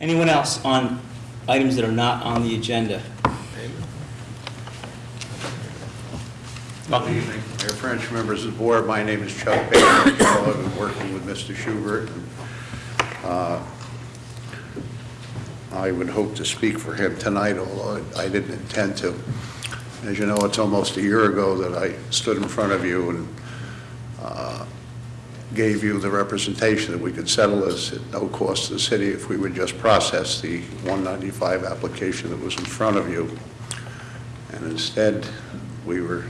Anyone else on items that are not on the agenda? Good evening, Mayor French, members of the board. My name is Chuck Baker. I've been working with Mr. Schubert. I would hope to speak for him tonight, although I didn't intend to. As you know, it's almost a year ago that I stood in front of you and gave you the representation that we could settle this at no cost to the city if we would just process the 195 application that was in front of you. And instead, we were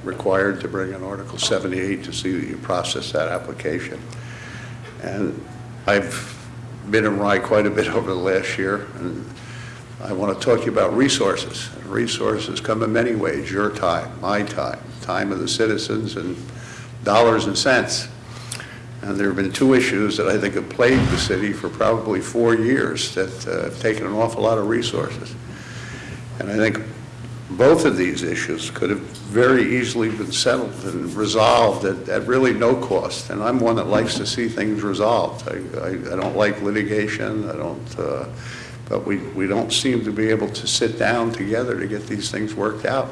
required to bring in Article 78 to see that you process that application. And I've been in Rye quite a bit over the last year, and I want to talk to you about resources. And resources come in many ways: your time, my time, time of the citizens, and dollars and cents. And there have been two issues that I think have plagued the city for probably 4 years that have taken an awful lot of resources. And I think both of these issues could have very easily been settled and resolved at really no cost. And I'm one that likes to see things resolved. I don't like litigation. But we don't seem to be able to sit down together to get these things worked out.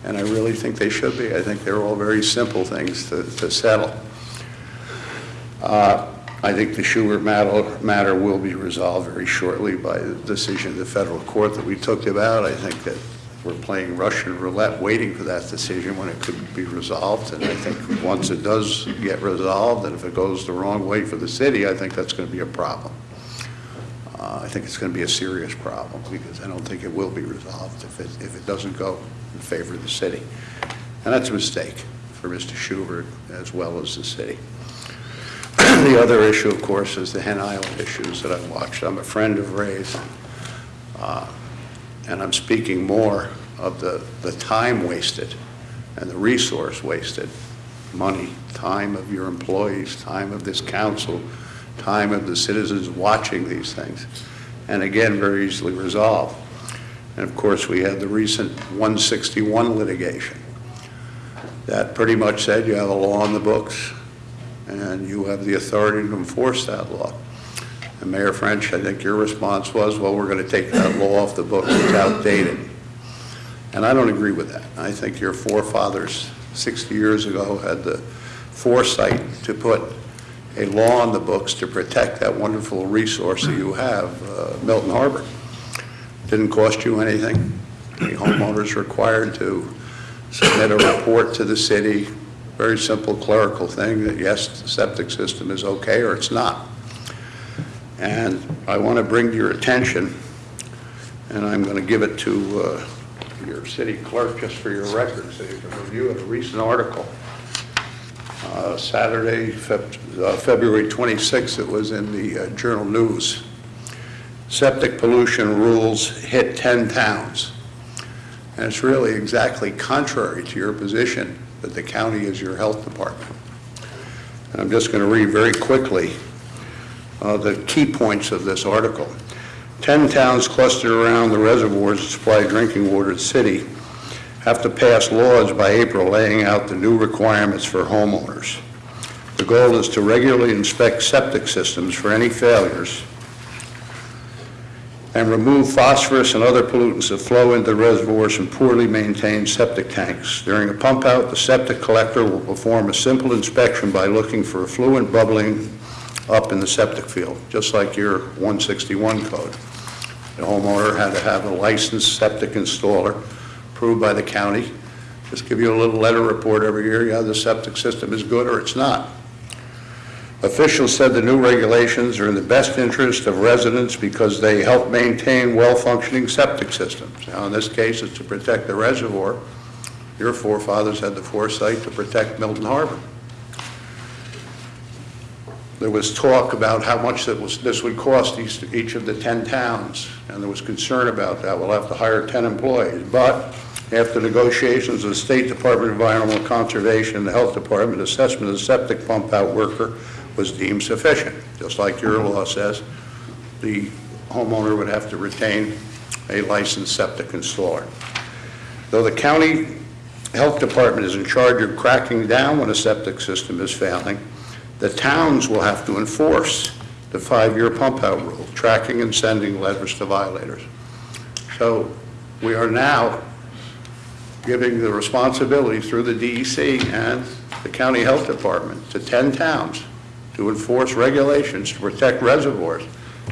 And I really think they should be. I think they're all very simple things to settle. I think the Schubert matter will be resolved very shortly by the decision of the federal court that we took about. I think that we're playing Russian roulette waiting for that decision when it could be resolved. And I think once it does get resolved, and if it goes the wrong way for the city, I think that's going to be a problem. I think it's going to be a serious problem because I don't think it will be resolved if it doesn't go in favor of the city. And that's a mistake for Mr. Schubert as well as the city. The other issue, of course, is the Hen Island issues that I've watched. I'm a friend of Ray's, and I'm speaking more of the time wasted and the resource wasted, money, time of your employees, time of this council, time of the citizens watching these things, and again, very easily resolved. And of course, we had the recent 161 litigation that pretty much said you have a law on the books and you have the authority to enforce that law. And Mayor French, I think your response was, well, we're going to take that law off the books, it's outdated. And I don't agree with that. I think your forefathers 60 years ago had the foresight to put a law on the books to protect that wonderful resource that you have, Milton Harbor. Didn't cost you anything. The homeowner's required to submit a report to the city, very simple clerical thing that yes, the septic system is okay or it's not. And I want to bring to your attention, and I'm going to give it to your city clerk just for your record so you can review it, a recent article. Saturday, February 26th, it was in the Journal News. Septic pollution rules hit 10 towns. And it's really exactly contrary to your position that the county is your health department. And I'm just going to read very quickly the key points of this article. 10 towns clustered around the reservoirs that supply drinking water to the city have to pass laws by April laying out the new requirements for homeowners. The goal is to regularly inspect septic systems for any failures and remove phosphorus and other pollutants that flow into reservoirs from poorly maintained septic tanks. During a pump out, the septic collector will perform a simple inspection by looking for effluent bubbling up in the septic field, just like your 161 code. The homeowner had to have a licensed septic installer approved by the county. Just give you a little letter report every year, yeah, the septic system is good or it's not. Officials said the new regulations are in the best interest of residents because they help maintain well-functioning septic systems. Now, in this case, it's to protect the reservoir. Your forefathers had the foresight to protect Milton Harbor. There was talk about how much this would cost each of the 10 towns, and there was concern about that. We'll have to hire 10 employees. But after negotiations with the State Department of Environmental Conservation and the Health Department, assessment of the septic pump out worker was deemed sufficient. Just like your law says, the homeowner would have to retain a licensed septic installer. Though the county health department is in charge of cracking down when a septic system is failing, the towns will have to enforce the 5-year pump out rule. tracking and sending letters to violators. So we are now giving the responsibility through the DEC and the county health department to 10 towns to enforce regulations to protect reservoirs,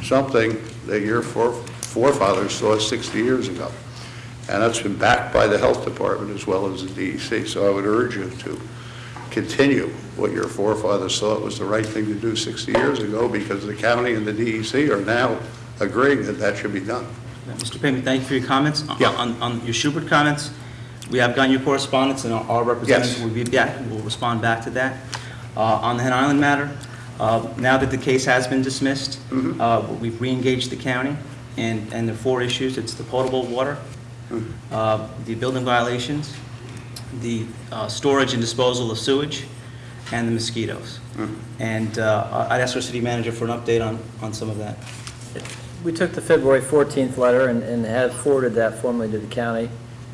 something that your forefathers saw 60 years ago. And that's been backed by the health department as well as the DEC. So I would urge you to continue what your forefathers thought was the right thing to do 60 years ago, because the county and the DEC are now agreeing that that should be done. Mr. Payman, thank you for your comments. Yeah. On your Schubert comments, we have gotten your correspondence, and our representative Yes. will be back, will respond back to that. On the Hen Island matter, now that the case has been dismissed, we've re-engaged the county, and there are 4 issues. It's the potable water, the building violations, the storage and disposal of sewage, and the mosquitoes. And I'd ask our city manager for an update on some of that. We took the February 14th letter and have forwarded that formally to the county.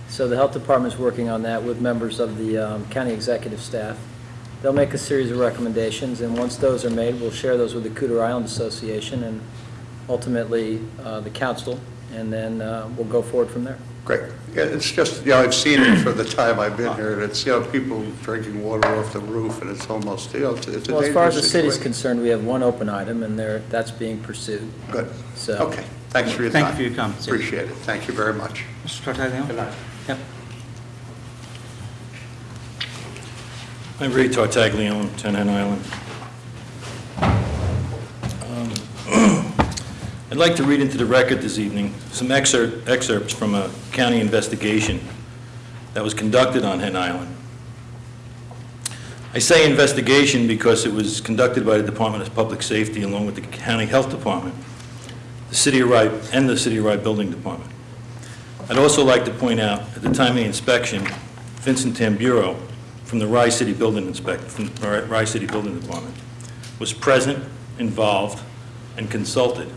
So the health department's working on that with members of the county executive staff. They'll make a series of recommendations, and once those are made, we'll share those with the Cooter Island Association and ultimately the council, and then we'll go forward from there. Great. Yeah, it's just, I've seen it for the time I've been here, and it's, people drinking water off the roof, and it's almost, it's a dangerous Well, as far as the city's situation. concerned, we have one open item, and that's being pursued. Good. So- Okay. Thanks for your Thank time. you for your comments. Appreciate it. Thank you very much. Mr. Tartaglione? Good night. Yep. I'm Ray Tartaglione, 10 Hen Island. I'd like to read into the record this evening some excerpts from a county investigation that was conducted on Hen Island. I say investigation because it was conducted by the Department of Public Safety along with the County Health Department, the City of Rye, and the City of Rye Building Department. I'd also like to point out, at the time of the inspection, Vincent Tamburo from the Rye City Building Department was present, involved, and consulted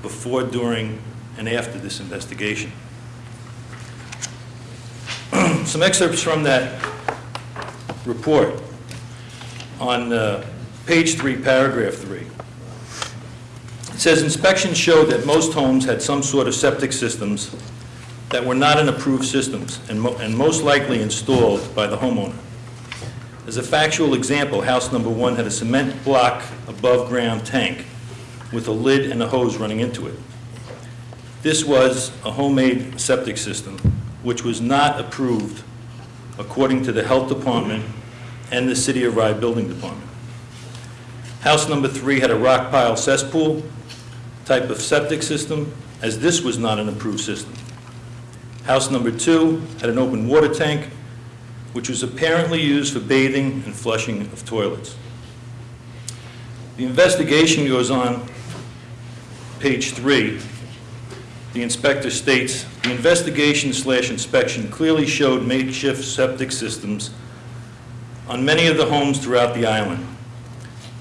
before, during, and after this investigation. Some excerpts from that report on page 3, paragraph 3. It says, inspections showed that most homes had some sort of septic systems that were not in approved systems and most likely installed by the homeowner. As a factual example, house number 1 had a cement block above ground tank with a lid and a hose running into it. This was a homemade septic system which was not approved according to the Health Department and the City of Rye Building Department. House number 3 had a rock pile cesspool type of septic system, as this was not an approved system. House number 2 had an open water tank, which was apparently used for bathing and flushing of toilets. The investigation goes on, page 3. The inspector states, the investigation/inspection clearly showed makeshift septic systems on many of the homes throughout the island.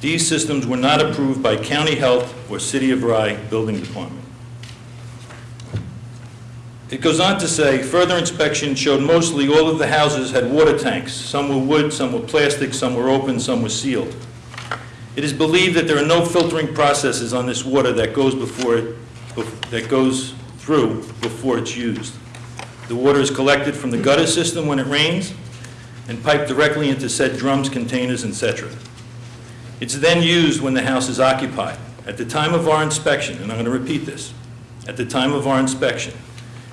These systems were not approved by County Health or City of Rye Building Department. It goes on to say, further inspection showed mostly all of the houses had water tanks. Some were wood, some were plastic, some were open, some were sealed. It is believed that there are no filtering processes on this water that goes through before it's used. The water is collected from the gutter system when it rains and piped directly into said drums, containers, etc. It's then used when the house is occupied. At the time of our inspection, and I'm going to repeat this, at the time of our inspection,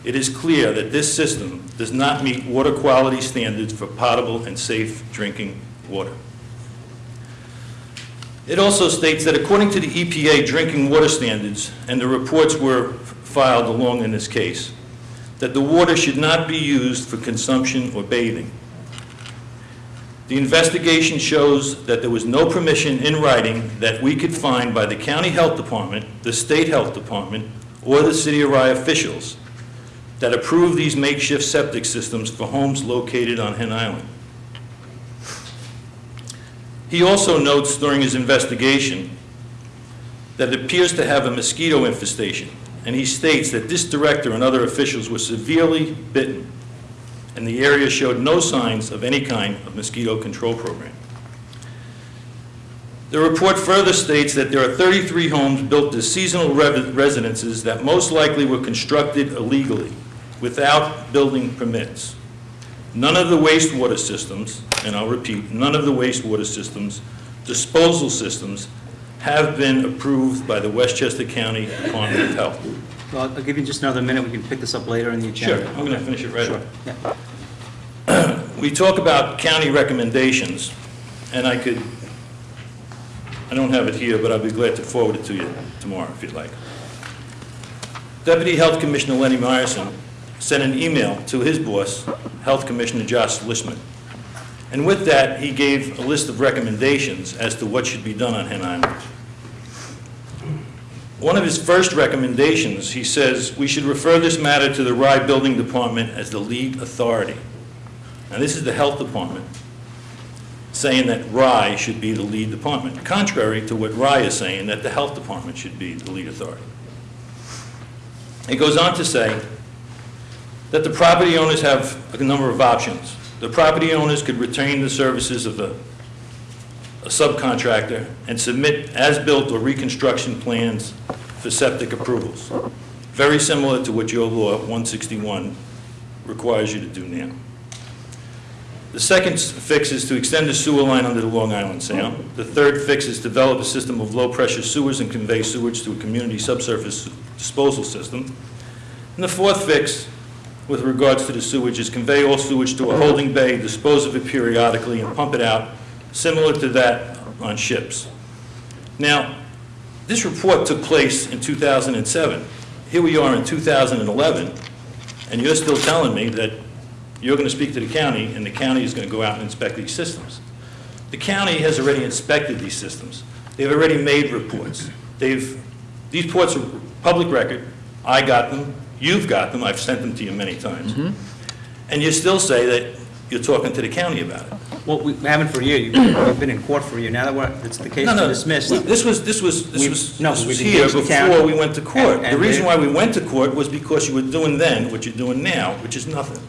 it is clear that this system does not meet water quality standards for potable and safe drinking water. It also states that according to the EPA drinking water standards, and the reports were filed along in this case, that the water should not be used for consumption or bathing. The investigation shows that there was no permission in writing that we could find by the County Health Department, the State Health Department, or the City of Rye officials that approved these makeshift septic systems for homes located on Hen Island. He also notes during his investigation that it appears to have a mosquito infestation, and he states that this director and other officials were severely bitten, and the area showed no signs of any kind of mosquito control program. The report further states that there are 33 homes built as seasonal residences that most likely were constructed illegally, without building permits. None of the wastewater systems, and I'll repeat, none of the wastewater systems, disposal systems, have been approved by the Westchester County Department of Health. Well, I'll give you just another minute, we can pick this up later in the Sure, agenda. I'm going to finish it right Sure, away. yeah. We talk about county recommendations, and I don't have it here, but I'll be glad to forward it to you tomorrow if you'd like. Deputy Health Commissioner Lenny Myerson sent an email to his boss, Health Commissioner Josh Lishman. And with that, he gave a list of recommendations as to what should be done on Hen Island. One of his first recommendations, he says, we should refer this matter to the Rye Building Department as the lead authority. Now, this is the Health Department saying that Rye should be the lead department, contrary to what Rye is saying, that the Health Department should be the lead authority. It goes on to say that the property owners have a number of options. The property owners could retain the services of a subcontractor and submit as-built or reconstruction plans for septic approvals, very similar to what your law 161 requires you to do now. The second fix is to extend the sewer line under the Long Island Sound. The third fix is develop a system of low-pressure sewers and convey sewage to a community subsurface disposal system. And the fourth fix, with regards to the sewage, is convey all sewage to a holding bay, dispose of it periodically, and pump it out, similar to that on ships. Now, this report took place in 2007. Here we are in 2011, and you're still telling me that you're going to speak to the county, and the county is going to go out and inspect these systems. The county has already inspected these systems. They've already made reports. These reports are public record. I got them. You've got them. I've sent them to you many times. And you still say that you're talking to the county about it. Well, we haven't for a year, we've been in court for a year, now that it's the case is dismissed. This was we've here engaged the county. before we went to court. And The reason they- why we went to court was because you were doing then what you're doing now, which is nothing.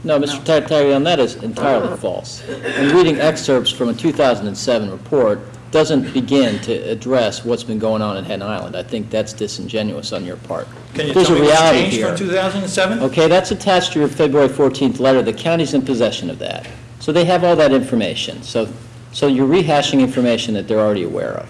No, Mr. Tartaglia, that is entirely false. And reading excerpts from a 2007 report doesn't begin to address what's been going on in Hen Island. I think that's disingenuous on your part. Can you There's tell a me what's reality changed here. from 2007? Okay, that's attached to your February 14th letter. The county's in possession of that. So they have all that information. So you're rehashing information that they're already aware of.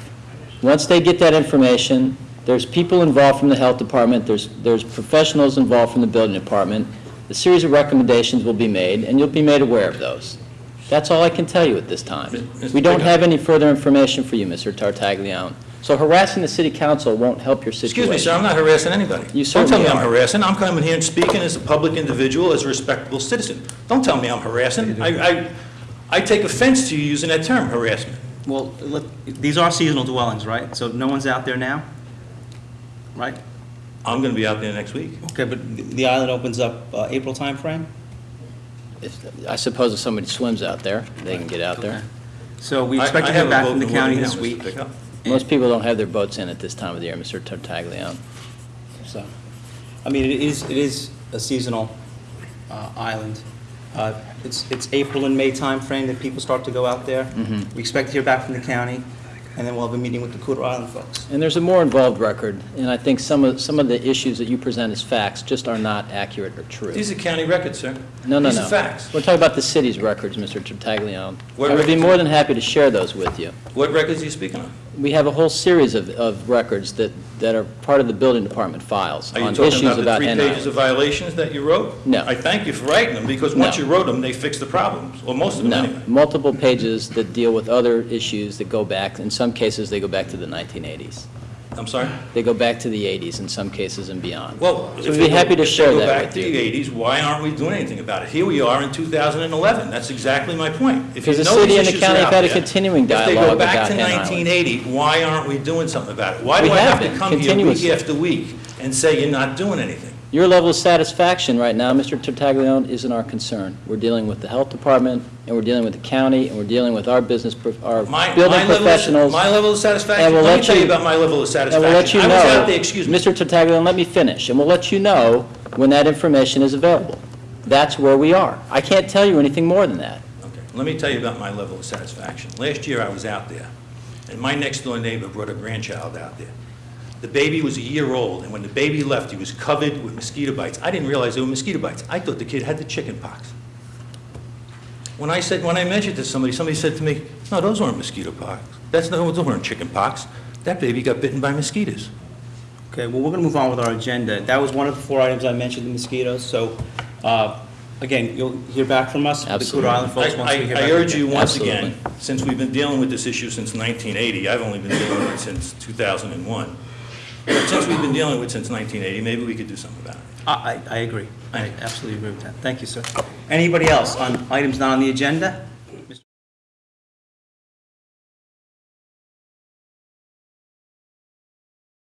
Once they get that information, there's people involved from the health department, there's professionals involved from the building department. A series of recommendations will be made, and you'll be made aware of those. That's all I can tell you at this time. Mr. We don't Pickup. have any further information for you, Mr. Tartaglione. So harassing the city council won't help your situation. Excuse me, sir, I'm not harassing anybody. You Don't tell certainly me I'm are. harassing. I'm coming here and speaking as a public individual, as a respectable citizen. Don't tell me I'm harassing. I take offense to you using that term, harassment. Well, look, these are seasonal dwellings, right? So no one's out there now? Right? I'm going to be out there next week. Okay, but the island opens up April timeframe? I suppose if somebody swims out there, they can get out there. So we I expect to have hear a back vote from the in county Wooding this now, Mr. week. Pickup. Most people don't have their boats in at this time of the year, Mr. Tartaglione. So, I mean, it is a seasonal island. It's April and May timeframe that people start to go out there. We expect to hear back from the county, and then we'll have a meeting with the Cooter Island folks. And there's a more involved record, and I think some of the issues that you present as facts just are not accurate or true. These are county records, sir. No. These are facts. We're talking about the city's records, Mr. Tartaglione. What I would be records? more than happy to share those with you. What records are you speaking of? We have a whole series of records that are part of the building department files Are you on talking issues about the about 3 Hen pages of Island. violations that you wrote? No. I thank you for writing them, because once No. you wrote them, they fixed the problems, or most of them No, anyway. multiple pages that deal with other issues that go back, in some cases, they go back to the 1980s. I'm sorry? They go back to the 80s in some cases and beyond. Well, So we'd be happy to share that If they go back with to you. the 80s, why aren't we doing anything about it? Here we are in 2011. That's exactly my point. If you Because the know city these and the issues county are have out had a there, continuing If they dialogue go back about to Hen Island. 1980, why aren't we doing something about it? Why do We I have have to been, come here week continuously. after week and say you're not doing anything? Your level of satisfaction right now, Mr. Tartaglione, isn't our concern. We're dealing with the health department, and we're dealing with the county, and we're dealing with our My building level of- professionals. My level of satisfaction? And we'll Let me let tell you you- about my level of And we'll let satisfaction. you I know. was out there, excuse me. Mr. Tartaglione, let me finish, and we'll let you know when that information is available. That's where we are. I can't tell you anything more than that. Okay, let me tell you about my level of satisfaction. Last year, I was out there, and my next-door neighbor brought a grandchild out there. The baby was a year old, and when the baby left, he was covered with mosquito bites. I didn't realize they were mosquito bites. I thought the kid had the chicken pox. When I mentioned to somebody said to me, no, those weren't mosquito pox. Those weren't chicken pox. That baby got bitten by mosquitoes. Okay, well, we're going to move on with our agenda. That was one of the 4 items I mentioned, the mosquitoes. So, again, you'll hear back from us. The Absolutely. Cooter Island folks, once we hear back. I urge you again. once Absolutely. again, since we've been dealing with this issue since 1980, I've only been dealing with it since 2001. But since we've been dealing with it since 1980, maybe we could do something about it. I agree. I absolutely agree with that. Thank you, sir. Anybody else on items not on the agenda?